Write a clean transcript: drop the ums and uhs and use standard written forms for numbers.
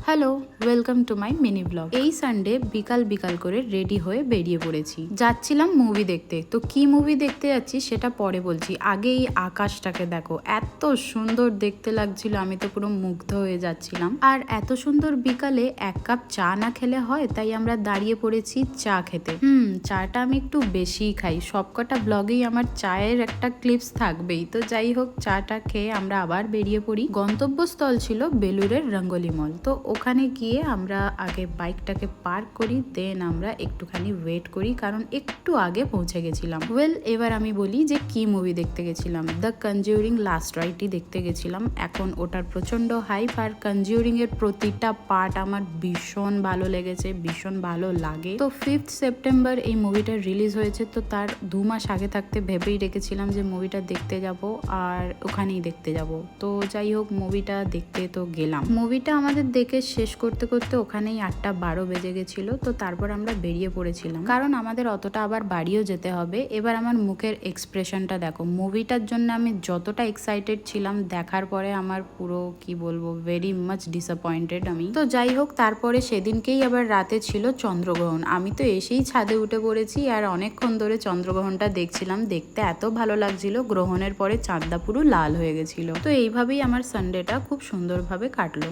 Hello, welcome to my mini blog. এই Sunday বিকাল বিকাল করে রেডি হয়ে বেরিয়ে পড়েছি, যাচ্ছিলাম মুভি দেখতে। তো কি মুভি দেখতে যাচ্ছি সেটা পরে বলছি, আগে এই আকাশটাকে দেখো, এত সুন্দর দেখতে লাগছিল, আমি তো পুরো মুগ্ধ হয়ে যাচ্ছিলাম। আর এত সুন্দর বিকালে এক কাপ চা না খেলে হয়, তাই আমরা দাঁড়িয়ে পড়েছি চা খেতে। চাটা আমি একটু বেশিই খাই, সবকটা ব্লগেই আমার চায়ের একটা ক্লিপস থাকবেই। তো যাই হোক, চাটা খেয়ে আমরা আবার বেরিয়ে পড়ি। গন্তব্যস্থল ছিল বেলুরের রঙ্গোলি মল। তো ওখানে গিয়ে আমরা আগে বাইকটাকে পার্ক করি, দেন আমরা একটুখানি ওয়েট করি, কারণ একটু আগে পৌঁছে গেছিলাম। এবার আমি বলি যে কি মুভি দেখতে গেছিলাম। দ্য কনজিউরিং লাস্ট রাইটই দেখতে গেছিলাম। এখন ওটার প্রচন্ড হাইপ, আর কনজিউরিং এর প্রতিটা পার্ট আমার ভীষণ ভালো লেগেছে, ভীষণ ভালো লাগে। তো 5th সেপ্টেম্বর এই মুভিটা রিলিজ হয়েছে, তো তার 2 মাস আগে থাকতে ভেবেই রেখেছিলাম যে মুভিটা দেখতে যাব, আর ওখানেই দেখতে যাব। তো যাই হোক, মুভিটা দেখতে তো গেলাম। মুভিটা আমাদের দেখে শেষ করতে করতে ওখানেই 8:12 বেজে গেছিল। তো তারপর আমরা বেরিয়ে পড়েছিলাম, কারণ আমাদের অতটা আবার বাড়িও যেতে হবে। এবার আমার মুখের এক্সপ্রেশনটা দেখো, মুভিটার জন্য আমি যতটা এক্সাইটেড ছিলাম, দেখার পরে আমার পুরো কি বলবো, ভেরি মাচ ডিসঅ্যাপয়েন্টেড আমি। তো যাই হোক, তারপরে সেদিনকেই আবার রাতে ছিল চন্দ্রগ্রহণ। আমি তো এসেই ছাদে উঠে পড়েছি, আর অনেকক্ষণ ধরে চন্দ্রগ্রহণটা দেখছিলাম। দেখতে এত ভালো লাগছিল, গ্রহণের পরে চাঁদটা পুরো লাল হয়ে গেছিল। তো এইভাবেই আমার সানডেটা খুব সুন্দরভাবে কাটলো।